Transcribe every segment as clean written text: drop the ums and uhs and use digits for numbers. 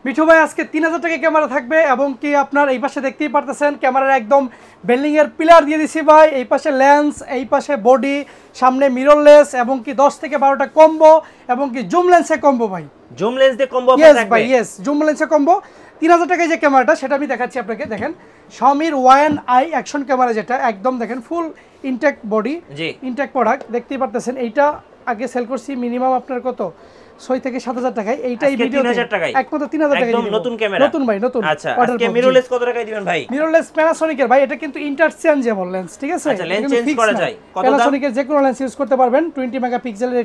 মিঠু ভাই আজকে 3000 টাকা ক্যামেরা থাকবে এবং কি আপনার এই পাশে দেখতেই পারতেছেন ক্যামেরার একদম বেল্ডিং এর পিলার দিয়ে দিছি ভাই। এই পাশে লেন্স, এই পাশে বডি, সামনে মিররলেস এবং কি 10 থেকে 12টা কম্বো এবং কি জুম লেন্সে কম্বো ভাই। জুম লেন্স দিয়ে কম্বো আপনার থাকবে? ভাই ইয়েস, জুম লেন্সে কম্বো। 3000 টাকায় যে ক্যামেরাটা সেটা আমি দেখাচ্ছি আপনাকে। দেখেন Xiaomi Y&I অ্যাকশন ক্যামেরা, যেটা একদম দেখেন ফুল ইনটেক বডি, ইনটেক প্রোডাক্ট দেখতেই পারতেছেন। এইটা আগে সেল করছি মিনিমাম আপনার কত 6 থেকে 7000 টাকায়। এইটাই ভিডিও 3000 টাকায় একমাত্র 3000 টাকায় একদম নতুন ক্যামেরা, নতুন ভাই নতুন। আচ্ছা আজকে মিররলেস কত টাকায় দিবেন ভাই? মিররলেস প্যানাসোনিক এর ভাই, এটা কিন্তু ইন্টারচেঞ্জেবল লেন্স, ঠিক আছে? আচ্ছা লেন্স চেঞ্জ করা যায়। কত দাম? প্যানাসোনিক এর যে কোনো লেন্স ইউজ করতে পারবেন। 20 মেগাপিক্সেলের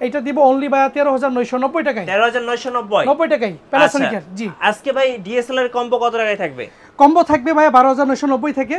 এটা দিব অনলি ভাই 13990 টাকায়। 13990 টাকায় প্যানাসোনিক এর। জি আজকে ভাই ডিএসএলআর কম্বো কত টাকায় থাকবে? কম্বো থাকবে ভাই 12990 থেকে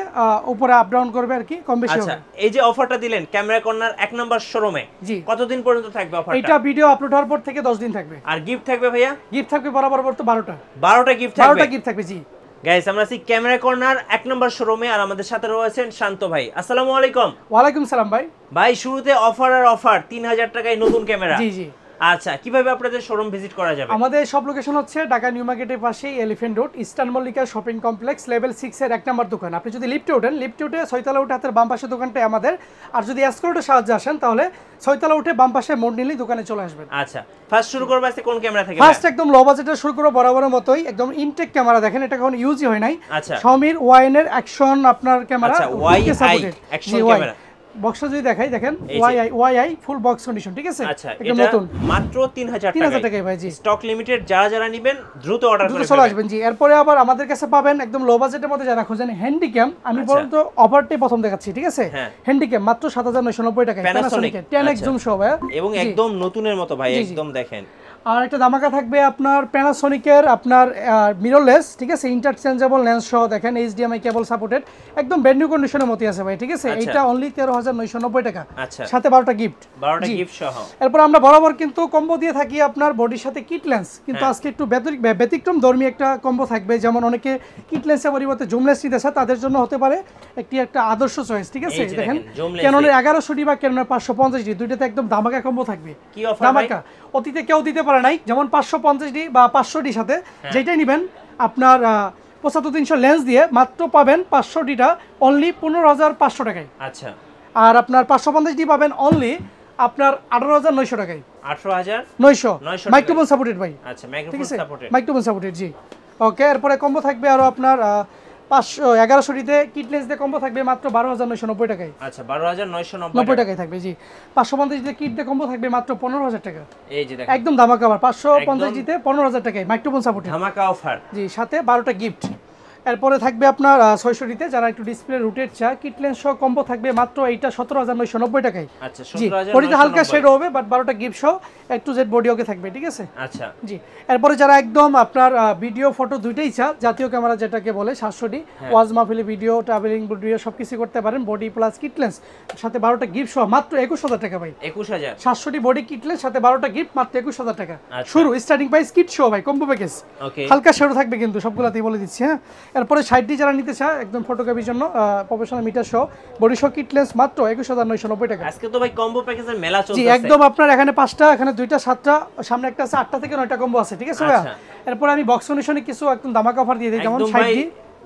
উপরে আপ ডাউন করবে আর কি, কম বেশি হবে। আচ্ছা এই যে অফারটা দিলেন ক্যামেরা কর্নার 1 নাম্বার শোরুমে, কতদিন পর্যন্ত থাকবে অফারটা? এটা ভিডিও আপলোড হওয়ার পর থেকে 10 দিন থাকবে। আর গিফট থাকবে ভাইয়া? গিফট থাকবে বরাবর তো 12টা গিফট থাকবে। 12টা গিফট থাকবে জি। গাইস আমরা আছি ক্যামেরা কর্নার 1 নাম্বার শোরুমে আর আমাদের সাথে রয়েছেন শান্ত ভাই। আসসালামু আলাইকুম। ওয়া আলাইকুম সালাম ভাই। ভাই শুরুতে অফার 3000 টাকায় নতুন ক্যামেরা। জি জি। আচ্ছা কিভাবে আপনাদের শোরুম ভিজিট করা যাবে? আমাদের সব লোকেশন হচ্ছে ঢাকা নিউ মার্কেটের পাশে elephant road, eastern Mallika shopping complex, level 6 এর 1 নম্বর দোকান। আপনি যদি লিফটে ওঠেন, লিফটে উঠে 6 তলা উঠে হাতের বাম পাশে দোকানটাই আমাদের। আর যদি এসকর্টের সাহায্যে আসেন তাহলে 6 তলা উঠে বাম পাশে মোড় নিলেই দোকানে চলে আসবেন। আচ্ছা ফার্স্ট শুরু করব আজকে কোন ক্যামেরা থেকে? ফার্স্ট একদম লো বাজেটের শুরু করব বরাবরের মতই, একদম ইনটেক ক্যামেরা। দেখেন এটা কখনো ইউজই হয় নাই। আচ্ছা Xiaomi Y এর অ্যাকশন আপনার ক্যামেরা। আচ্ছা Y&I অ্যাকশন ক্যামেরা। বক্সটা যদি দেখাই দেখেন Y&I ফুল বক্স কন্ডিশন, ঠিক আছে? আচ্ছা একদম নতুন, মাত্র 3000 টাকায় ভাই। জি স্টক লিমিটেড, যারা নেবেন দ্রুত অর্ডার করে চলে আসবেন। জি এরপরে আবার আমাদের কাছে পাবেন একদম লো বাজেটের মধ্যে যারা খোঁজেন হ্যান্ডিক্যাম। আমি বলতো অফারটাই প্রথম দেখাচ্ছি, ঠিক আছে? হ্যান্ডিক্যাম মাত্র 7990 টাকায় প্যানাসোনিক 10x জুম সহ ভাই, এবং একদম নতুনের মতো ভাই, একদম দেখেন। আর একটা ধামাকা থাকবে আপনার প্যানাসোনিকের আপনার মিররলেস, ঠিক আছে? ইন্টারচেঞ্জেবল লেন্স সহ দেখেন HDMI কেবল সাপোর্টেড, একদম ব্র্যান্ড নিউ কন্ডিশনের মতো আছে ভাই, ঠিক আছে? এটা অনলি 13990 টাকা, সাথে 12টা গিফট সহ। এরপর আমরা বরাবর কিন্তু কম্বো দিয়ে থাকি আপনার বডির সাথে কিট লেন্স, কিন্তু আজকে একটু ব্যতিক্রম ধর্মী একটা কম্বো থাকবে। যেমন অনেকে কিট লেন্সের পরিবর্তে জুম লেন্স নিতে চায়, তাদের জন্য হতে পারে একটা আদর্শ চয়েস, ঠিক আছে? দেখেন ক্যাননের 1100D বা ক্যাননের 550D দুইটাতে একদম ধামাকা কম্বো থাকবে। কি অফার ধামাকা অতীতে কেউ দিতে পারে নাই। যেমন 550D বা 500D সাথে যেটাই নেবেন আপনার 75-300 লেন্স দিয়ে মাত্র পাবেন 500Dটা অনলি 15500 টাকায়। আচ্ছা আর আপনার 550D পাবেন অনলি আপনার 18900 টাকায়। 18900 মাইক্রোফোন সাপোর্টেড ভাই। আচ্ছা মাইক্রোফোন সাপোর্টেড, মাইক্রোফোন সাপোর্টেড জি। ওকে এরপরে কম্বো থাকবে আরো আপনার 1100Dতে কিট লেন্স দিয়ে কম্বো থাকবে মাত্র 12990 টাকায়। আচ্ছা 12990 টাকায় থাকবে জি। 550Dতে কিট দিয়ে কম্বো থাকবে মাত্র 15000 টাকা। এই যে দেখেন একদম ধামাকা অফার, 550Dতে 15000 টাকায় মাইক্রোফোন সাপোর্টেড, ধামাকা অফার জি, সাথে 12টা গিফট। এরপরে থাকবে আপনার 600Dতে যারা একটু ডিসপ্লে রুটেড চায়, কিট লেন্স সহ কম্বো থাকবে মাত্র এইটা 17990 টাকায়। আচ্ছা 17990 বডিতে হালকা শেড হবে, বাট 12টা গিফট সহ একটু জেড বডি ওকে থাকবে, ঠিক আছে? আচ্ছা জি। এরপরে যারা একদম আপনার ভিডিও ফটো দুইটাই চা, জাতীয় ক্যামেরা যেটাকে বলে 700D, ওয়াজ মাহফিলে ভিডিও, ট্রাভেলিং ভিডিও সবকিছু করতে পারেন, বডি প্লাস কিট লেন্স সাথে 12টা গিফট সহ মাত্র 21000 টাকা ভাই। 21000 700D বডি কিট লেন্স সাথে 12টা গিফট মাত্র 21000 টাকা শুরু। স্টার্টিং প্রাইস কিট সহ ভাই, কম্বো প্যাকেজ। হালকা শেড থাকবে কিন্তু সবগুলাতেই বলে দিচ্ছি। হ্যাঁ এরপরে 60D যারা নিতে চায় একদম ফটোগ্রাফির জন্য প্রফেশনাল মিটার সহ বডি সহ কিট লেন্স মাত্র 21990 টাকা। আজকে তো ভাই কম্বো প্যাকেজের মেলা চলছে। জি একদম আপনার এখানে 5টা, এখানে 2টা, 7টা, সামনে একটা আছে, 8টা থেকে 9টা কম্বো আছে, ঠিক আছে ভাই? এরপর আমি বক্স কন্ডিশনে কিছু একদম ধামাকা অফার দিয়ে দিই, যেমন 60D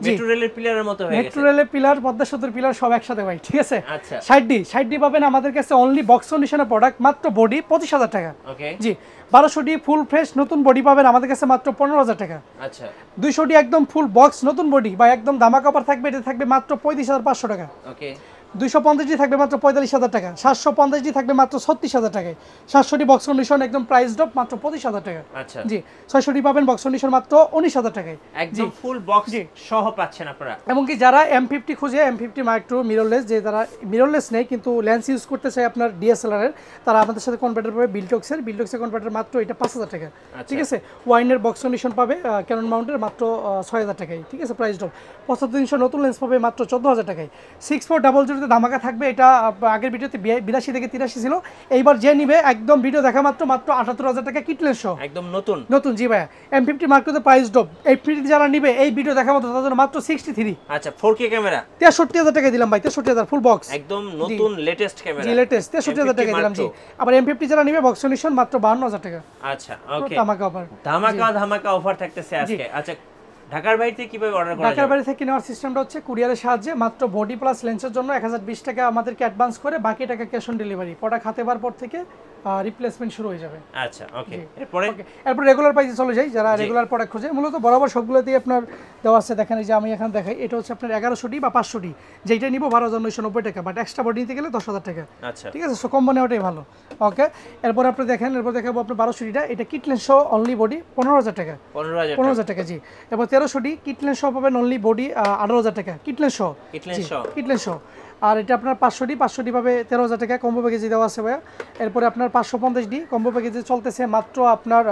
মেট্রো রেলের পিলারের মতো হয়ে গেছে। মেট্রো রেলের পিলার, পদ্মা সেতুর পিলার সব একসাথে ভাই, ঠিক আছে? 60D পাবেন আমাদের কাছে অনলি বক্স কন্ডিশনের প্রোডাক্ট, মাত্র বডি 25000 টাকা। ওকে জি। 1200D ফুল ফ্রেশ নতুন বডি পাবেন আমাদের কাছে মাত্র 15000 টাকা। আচ্ছা 200D একদম ফুল বক্স নতুন বডি বা একদম ধামাকা অফার থাকবে, এটা থাকবে মাত্র 35500 টাকা। ওকে 250D থাকবে মাত্র 45000 টাকা। 750D থাকবে মাত্র 36000 টাকায়। 700D বক্স কন্ডিশন একদম প্রাইস ড্রপ মাত্র 25000 টাকা। আচ্ছা জি। 600D পাবেন বক্স কন্ডিশন মাত্র 19000 টাকায়, একদম ফুল বক্স সহ পাচ্ছেন আপনারা। এবং কি যারা M50 খুঁজে, M50 মাইক্রো মিররলেস, যে যারা মিররলেস নেই কিন্তু লেন্স ইউজ করতে চায় আপনার DSLR এর, তারা আমাদের সাথে কনভার্টার পাবে বিল্টক্সের কনভার্টার মাত্র এটা 5000 টাকা, ঠিক আছে? ওয়াইনের বক্স কন্ডিশন পাবে ক্যানন মাউন্টের মাত্র 6000 টাকায়, ঠিক আছে? প্রাইস ড্রপ 75300 নতুন লেন্স পাবে মাত্র 14000 টাকায়। 6400 ভিডিওতে ধামাকা থাকবে, এটা আগের ভিডিওতে 82 থেকে 83 ছিল। এইবার যে নিবে একদম ভিডিও দেখা মাত্র 78,000 টাকা কিট লেন্স সহ, একদম নতুন নতুন। জি ভাই, M50 Mark II price drop. এই ফ্রি যারা নিবে এই ভিডিও দেখা মাত্র তাদের জন্য মাত্র 63। আচ্ছা 4K ক্যামেরা 63,000 টাকা দিলাম ভাই, 63,000 ফুল বক্স, একদম নতুন লেটেস্ট ক্যামেরা। জি লেটেস্ট 63,000 টাকা দিলাম। জি আবার M50 যারা নিবে বক্স কন্ডিশন মাত্র 52,000 টাকা। আচ্ছা ওকে, ধামাকা অফার, ধামাকা অফার থাকতেছে আজকে। আচ্ছা ঢাকার বাইরে থেকে কিভাবে অর্ডার করা যায়? ঢাকার বাইরে থেকে নেওয়ার সিস্টেমটা হচ্ছে কুরিয়ারের সাহায্যে। মাত্র বডি প্লাস লেন্সের জন্য 1020 টাকা আমাদেরকে অ্যাডভান্স করে বাকি টাকা ক্যাশ অন ডেলিভারি। প্রোডাক্ট হাতে পাওয়ার পর থেকে রিপ্লেসমেন্ট শুরু হয়ে যাবে। আচ্ছা ওকে, এরপর রেগুলার প্রাইসে চলে যাই। যারা রেগুলার প্রোডাক্ট খোঁজে, মূলত বরাবর সবগুলোতেই আপনার দেওয়া আছে। দেখেন এই যে আমি এখানে দেখাই, এটা হচ্ছে আপনার 1100 বা 500, যেটা নিব 12,990 টাকা, বাট এক্সট্রা বডি নিতে গেলে 10,000 টাকা। আচ্ছা ঠিক আছে, সো কম্বো নেওয়াটাই ভালো। ওকে, এরপর আপনি দেখেন, এরপর দেখাবো আপনার 1200টা, এটা কিট লেন্স সহ অনলি বডি 15,000 টাকা। 15,000 টাকা জি। এরপর 1300 কিট লেন্স সহ পাবেন অনলি বডি 18,000 টাকা, কিট লেন্স সহ, কিট লেন্স সহ। আর এটা আপনার 500 পাবে 13,000 টাকা, কম্বো প্যাকেজে দেওয়া আছে ভাইয়া। এরপরে আপনার 550D কম্বো প্যাকেজে চলতেছে মাত্র আপনার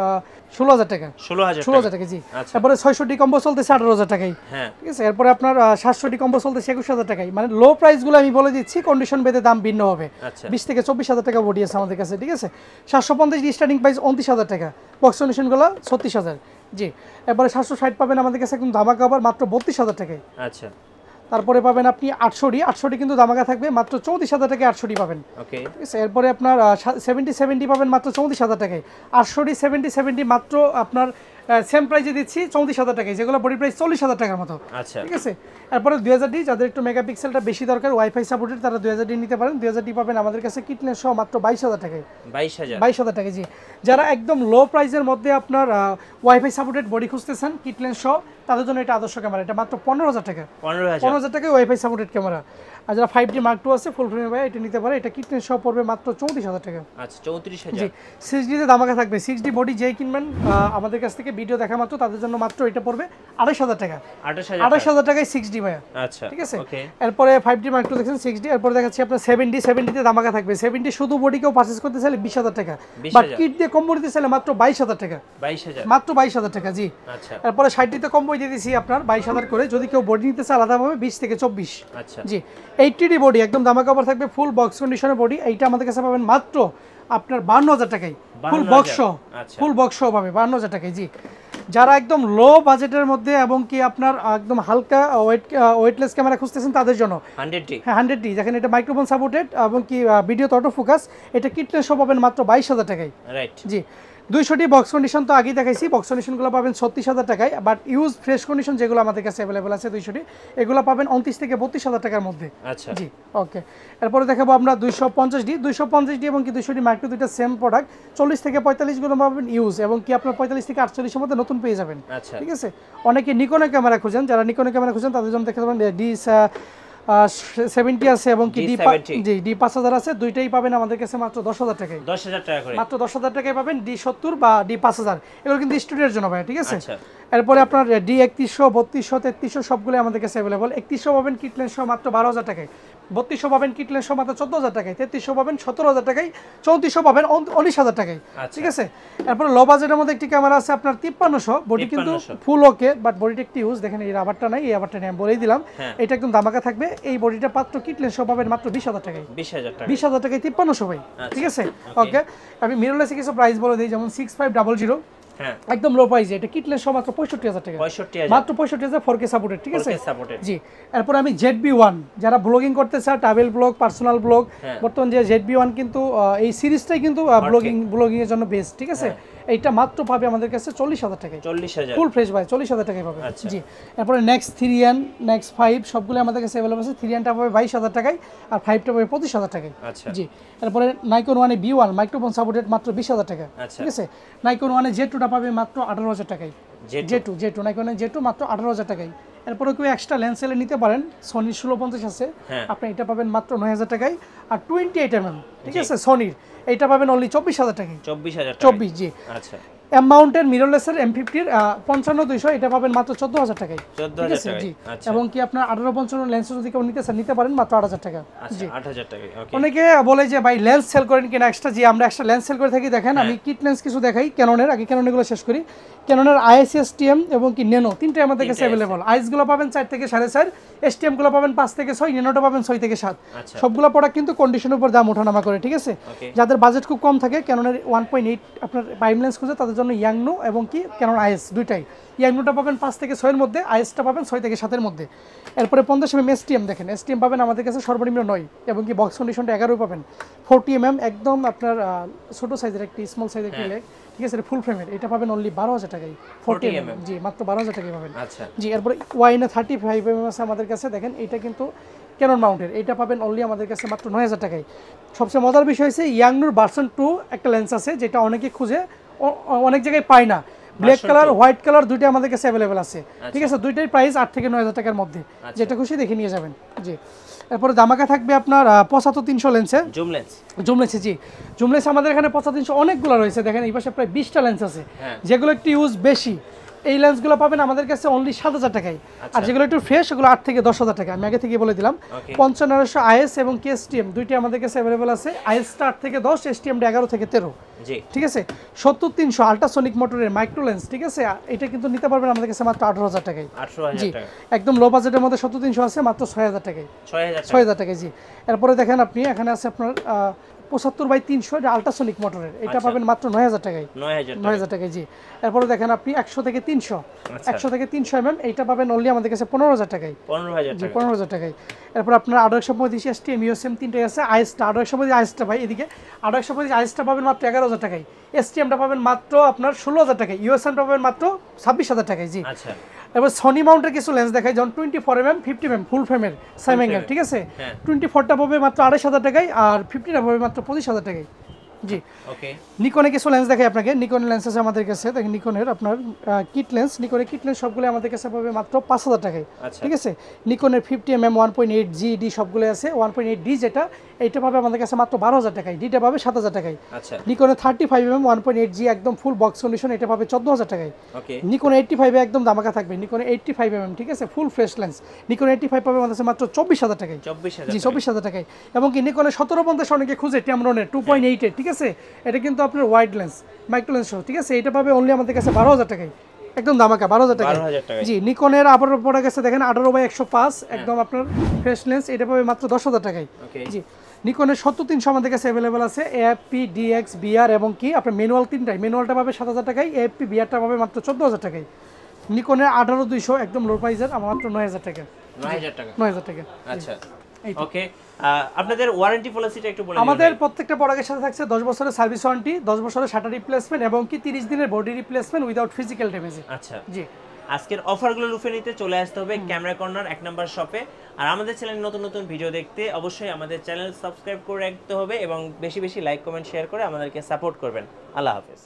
16,000 টাকা, 16,000 টাকা জি। তারপরে 600D কম্বো চলতেছে 18,000 টাকাই, ঠিক আছে। এরপরে আপনার 700D কম্বো চলতেছে 21,000 টাকাই। মানে লো প্রাইসগুলো আমি বলে দিচ্ছি, কন্ডিশন ভেদে দাম ভিন্ন হবে। 20 থেকে 24,000 টাকা বডি আছে আমাদের কাছে, ঠিক আছে। 750D স্টার্টিং প্রাইস 29,000 টাকা, বক্স কন্ডিশনগুলো 36,000 জি। এরপরে 760 পাবেন আমাদের কাছে একদম ধামাকা অফার মাত্র 32,000 টাকায়। আচ্ছা, তারপরে পাবেন আপনি 800D কিন্তু ধামাকা থাকবে মাত্র 34,000 টাকায় 800D পাবেন, ওকে। ঠিক আছে। এরপরে আপনার 70 পাবেন মাত্র 34,000 টাকায়। 800D 70 মাত্র আপনার সেম প্রাইসে দিচ্ছি 34,000 টাকায়, যেগুলো বডি প্রাইস 40,000 টাকার মতো। আচ্ছা, ঠিক আছে। এরপরে 2000D, যাদের একটু মেগাপিক্সেলটা বেশি দরকার, ওয়াইফাই সাপোর্টেড, তারা 2000D নিতে পারেন। 2000D পাবেন আমাদের কাছে কিট লেন্স সহ মাত্র 22,000 টাকায়। 22,000 টাকা জি। যারা একদম লো প্রাইসের মধ্যে আপনার ওয়াইফাই সাপোর্টেড বডি খুঁজতেছেন কিট লেন্স সহ, তাদের জন্য এটা আদর্শ ক্যামেরা। এটা মাত্র 15,000 টাকা, 15,000 টাকায় ওয়াইফাই সাপোর্টেড ক্যামেরা। আর যারা 5D Mark II আছে ফুল ফ্রেম ভাই, এটা নিতে পারে। এটা কিট লেন্স সহ পড়বে মাত্র 34,000 টাকা। আচ্ছা 34,000 জি। 6D তে ধামাকা থাকবে। 6D বডি যেই কিনবেন আমাদের কাছ থেকে ভিডিও দেখা মাত্র, তাদের জন্য মাত্র এটা পড়বে 28,000 টাকা। 28,000 টাকায় 6D ভাইয়া। আচ্ছা ঠিক আছে। ওকে। এরপরে 5D Mark II দেখছেন 6D। এরপরে দেখাচ্ছি আপনার 7D তে ধামাকা থাকবে। 7D শুধু বডি কেউ পারচেজ করতে চাইলে 20,000 টাকা, বাট কিট দিয়ে কম্বো দিতে চাইলে মাত্র 22,000 টাকা। 22,000 মাত্র 22,000 টাকা জি। আচ্ছা। এরপরে 60D তে কম্বো দিয়ে দিয়েছি আপনার 22,000 করে, যদি কেউ বডি নিতে চায় আলাদাভাবে 20 থেকে 24। আচ্ছা জি। 80D বডি একদম ধামাকা অফার থাকবে, ফুল বক্স কন্ডিশনের বডি। এইটা আমাদের কাছে পাবেন মাত্র আপনার 52,000 টাকায়, ফুল বক্স সহ। ফুল বক্স সহ পাবে 52,000 টাকায় জি। যারা একদম লো বাজেটের মধ্যে এবং কি আপনার একদম হালকা ওয়েটলেস ক্যামেরা খুঁজতেছেন, তাদের জন্য 100D, হ্যাঁ 100D, দেখেন এটা মাইক্রোফোন সাপোর্টেড এবং কি ভিডিও অটো ফোকাস। এটা কিট লেন্স সহ পাবেন মাত্র 22,000 টাকায়, রাইট জি। 200D বক্স কন্ডিশন তো আগেই দেখাইছি, বক্স কন্ডিশনগুলো পাবেন 36,000 টাকায়, বাট ইউজ ফ্রেশ কন্ডিশন যেগুলো আমাদের কাছে অ্যাভেলেবল আছে 200D, এগুলো পাবেন 29 থেকে 32,000 টাকার মধ্যে। আচ্ছা জি ওকে। এরপরে দেখাবো আমরা 250D এবং কি 200D Mark II, দুইটা সেম প্রোডাক্ট। 40 থেকে 45 গুলো পাবেন ইউজ, এবং কি আপনার 45 থেকে 48 এর মধ্যে নতুন পেয়ে যাবেন। আচ্ছা ঠিক আছে। অনেকে নিকনের ক্যামেরা খুঁজেন, যারা নিকনের ক্যামেরা খুঁজেন তাদের জন্য দেখতে পাবেন D70 আছে এবং কি D5000 আছে, দুইটাই পাবেন আমাদের কাছে মাত্র 10,000 টাকায়। 10,000 টাকা করে, মাত্র 10,000 টাকায় পাবেন D70 বা D5000। এগুলো কিন্তু স্টুডিওর জন্য ভাই, ঠিক আছে। এরপরে আপনার D3100, 3200, 3300 সবগুলো আমাদের কাছে অ্যাভেলেবল। 3100 পাবেন কিট লেন্স সহ মাত্র 12,000 টাকায়, 3200 পাবেন কিট লেন্স সহ মাত্র 14,000 টাকায়, 3300 পাবেন 17,000 টাকায়, 3400 পাবেন 19,000 টাকায়, ঠিক আছে। এরপরে লো বাজেটের মধ্যে একটি ক্যামেরা আছে আপনার 5300, বডি কিন্তু ফুল ওকে, বাট বডিটা একটু ইউজ। দেখেন এই রাবারটা নাই, এই রাবারটা নেই, আমি বলেই দিলাম। এটা একদম ধামাকা থাকবে। এই বডিটা পাত্র কিট লেন্স সহ পাবেন মাত্র 20,000 টাকায়, 20,000 টাকায় 5300 ভাই, ঠিক আছে। ওকে, আমি মিররলেসে কিছু প্রাইস বলে দিই, যেমন 6500 একদম লো প্রাইসে, এটা কিট লেন্স সহ মাত্র 65,000 টাকা, মাত্র 65,000 4K সাপোর্টেড, ঠিক আছে জি। এরপর আমি ZB1, যারা ব্লগিং করতে চায়, ট্রাভেল ব্লগ, পার্সোনাল ব্লগ, বর্তমান যে ZB1 কিন্তু এই সিরিজটাই কিন্তু ব্লগিং এর জন্য বেস্ট, ঠিক আছে। এইটা মাত্র পাবে আমাদের কাছে 40,000 টাকায়, 40,000 ফুল ফ্রেশ ভাই, 40,000 টাকায় পাবে জি। এরপরে নেক্সট 3N, নেক্সট 5 সবগুলো আমাদের কাছে अवेलेबल আছে। 3Nটা পাবে 22,000 টাকায়, আর 5টা পাবে 25,000 টাকায় জি। এরপরে নাইকন ওয়ানে B1 মাইক্রোফোন সাপোর্টেড মাত্র 20,000 টাকা, ঠিক আছে। নাইকন ওয়ানে Z2টা পাবে মাত্র 18,000 টাকায়, Z2 নাইকনের Z2 মাত্র 18,000 টাকায়। এরপরে কেউ এক্সট্রা লেন্স এলে নিতে পারেন, সনির 1650 আছে, আপনি এটা পাবেন মাত্র 9,000 টাকায়। আর 28mm, ঠিক আছে, সনির, এইটা পাবেন অনলি 24,000 টাকায়, 24 জি। আচ্ছা। M-মাউন্টের মিররলেসের M50 এর 55-200, এটা পাবেন মাত্র 14,000 টাকায়, ঠিক আছে জি। এবং কি আপনার 18-55 লেন্স যদি কেউ নিতে চান, নিতে পারেন মাত্র 8,000 টাকা জি। 8,000 টাকায়। অনেকে বলে যে ভাই লেন্স সেল করেন কিনা এক্সট্রা, জি আমরা এক্সট্রা লেন্স সেল করে থাকি। দেখেন আমি কিট লেন্স কিছু দেখাই ক্যাননের, আগে ক্যাননগুলো শেষ করি। ক্যাননের আইএস এসটিএম এবং কি ন্যানো তিনটাই আমাদের কাছে অ্যাভেলেবল। আইএসগুলো পাবেন 4 থেকে 4.5, এসটিএমগুলো পাবেন 5 থেকে 6, ন্যানোটা পাবেন 6 থেকে 7। সবগুলো প্রোডাক্ট কিন্তু কন্ডিশনের উপর দাম ওঠানামা করে, ঠিক আছে। যাদের বাজেট খুব কম থাকে ক্যাননের 1.8 আপনার প্রাইম লেন্স খুঁজে তাদের জন্য ইয়াংনো এবং কি ক্যানন আইএস দুইটাই। ইয়াংনোটা পাবেন 5 থেকে 6 এর মধ্যে, আইএসটা পাবেন 6 থেকে 7 এর মধ্যে। এরপরে 50 mm এসটিএম দেখেন, এসটিএম পাবেন আমাদের কাছে সর্বনিম্ন 9 এবং কি বক্স কন্ডিশনটা 11 পাবেন। 40 mm একদম আপনার ছোট সাইজের একটি স্মল সাইজের একটি লেগ, ঠিক আছে, ফুল ফ্রেমের, এটা পাবেন অনলি 12,000 টাকায়। 40 mm জি মাত্র 12,000 টাকায় পাবেন। জি এরপর ওয়াইনা 35 mm আছে আমাদের কাছে, দেখেন এটা কিন্তু ক্যানন মাউন্টের, এটা পাবেন অনলি আমাদের কাছে মাত্র 9,000 টাকায়। সবচেয়ে মজার বিষয় হচ্ছে ইয়াংনোর ভার্সন 2 একটা লেন্স আছে যেটা অনেকে খুঁজে অনেক জায়গায় পায় না। ব্ল্যাক কালার হোয়াইট কালার দুইটাই আমাদের কাছে অ্যাভেলেবেল আছে, ঠিক আছে। দুইটাই প্রাইস 8 থেকে 9,000 টাকার মধ্যে, যেটা খুশি দেখে নিয়ে যাবেন। জি এরপরে দামাকা থাকবে আপনার 75-300 লেন্সে, জুম লেন্সে। জি জুম লেন্স আমাদের এখানে 75-300 অনেকগুলো রয়েছে, দেখেন এই পাশে প্রায় 20টা লেন্স আছে, যেগুলো একটু ইউজ বেশি। এই লেন্সগুলো পাবেন আমাদের কাছে অনলি 7,000 টাকায়। আর যেগুলো একটু ফ্রেশ সেগুলো 8 থেকে 10,000 টাকা, আমি আগে থেকে বলে দিলাম। 5500 আইএস এবং কেএসটিএম দুইটি আমাদের কাছে অ্যাভেলেবল আছে। আইএসটা 8 থেকে 10, এসটিএমটা 11 থেকে 13, ঠিক আছে। 70-300 আল্ট্রাসোনিক মোটরের মাইক্রো লেন্স, ঠিক আছে, এটা কিন্তু নিতে পারবেন আমাদের কাছে মাত্র 18,000 টাকায়। জি একদম লো বাজেটের মধ্যে 70-300 আছে মাত্র 6,000 টাকায়, 6,000 টাকায়। জি এরপরে দেখেন আপনি এখানে আছে আপনার 75/300 এটা আল্ট্রাসোনিক মোটরের, এটা পাবেন মাত্র 9,000 টাকায়, 9,000 টাকায়। জি এরপরে দেখেন আপনি 100 থেকে 300 mm এইটা পাবেন অনলি আমাদের কাছে 15,000 টাকায়, 15,000 টাকায়। এরপর আপনার 835 এসটিএম ইউএসএম তিনটাই আছে। আইএসটা 835 আইএসটা ভাই এদিকে 835 আইএসটা পাবেন মাত্র 11,000 টাকায়, এসটিএমটা পাবেন মাত্র আপনার 16,000 টাকায়, ইউএসএমটা পাবেন মাত্র 26,000 টাকায়। জি এবার সনি মাউন্টের কিছু লেন্স দেখাই, যেমন 24 mm 50 mm ফুল ফ্রেমের সাইম অ্যাঙ্গেল, ঠিক আছে। 24টা পাবে মাত্র 2,500 টাকায় আর 50টা পাবে মাত্র 25,000 টাকায়। জি ওকে নিকনে কিছু লেন্স দেখাই আপনাকে, নিকন লেন্স আছে আমাদের কাছে, দেখেন নিকনের আপনার কিট লেন্স, নিকনের কিট লেন্স সবগুলো আমাদের কাছে পাবে মাত্র 5,000 টাকায়, ঠিক আছে। নিকনের 50 mm 1.8 জি ডি সবগুলো আছে, 1.8 ডি যেটা এইটা পাবে আমাদের কাছে মাত্র 12,000 টাকায়, ডিটা পাবে 7,000 টাকায়। নিকনের 35 mm 1.8 জি একদম ফুল বক্স কন্ডিশন, এটা পাবে 14,000 টাকায়। নিকন 85 একদম দামাকা থাকবে, নিকন 85 mm, ঠিক আছে, ফুল ফ্রেশ লেন্স, নিকন 85 পাবে আমাদের কাছে মাত্র 24,000 টাকায়, জি 24,000 টাকায়। এবং কি নিকনের 1750 অনেকে খুঁজে টেমরনের 2.8 এর, ঠিক আছে, এটা কিন্তু আপনার ওয়াইড লেন্স মাইক্রো লেন্স সহ, ঠিক আছে, এটা পাবে অনলি আমাদের কাছে 12,000 টাকায়, একদম দামাকা 12,000 টাকা। জি নিকনের আবার পড়ে গেছে দেখেন 18/105 একদম আপনার ফ্রেশ লেন্স, এটা পাবে মাত্র 10,000 টাকায়। জি নিকনের 70-300 আমাদের কাছে অ্যাভেলেবল আছে, এএফপি ডিএক্স বিআর এবং কি আপনার ম্যানুয়াল তিনটাই, ম্যানুয়ালটা পাবে 7,000 টাকায়, এএফপি বিআরটা পাবে মাত্র 14,000 টাকায়। নিকনের 18-200 একদম লো প্রাইসের মাত্র 9,000 টাকা, 9,000 টাকা। আচ্ছা ওকে আপনাদের ওয়ারেন্টি পলিসিটা একটু বলে দিন। আমাদের প্রত্যেকটা প্রোডাক্টের সাথে থাকছে 10 বছরের সার্ভিস ওয়ারেন্টি, 10 বছরের শাটার রিপ্লেসমেন্ট এবং কি 30 দিনের body replacement without physical damage. আচ্ছা জি আজকের অফারগুলো লুফে নিতে চলে আসতে হবে ক্যামেরা কর্নার 1 নম্বর শপে। আর আমাদের চ্যানেলে নতুন নতুন ভিডিও দেখতে অবশ্যই আমাদের চ্যানেল সাবস্ক্রাইব করে রাখতে হবে এবং বেশি বেশি লাইক কমেন্ট শেয়ার করে আমাদেরকে সাপোর্ট করবেন। আল্লাহ হাফেজ।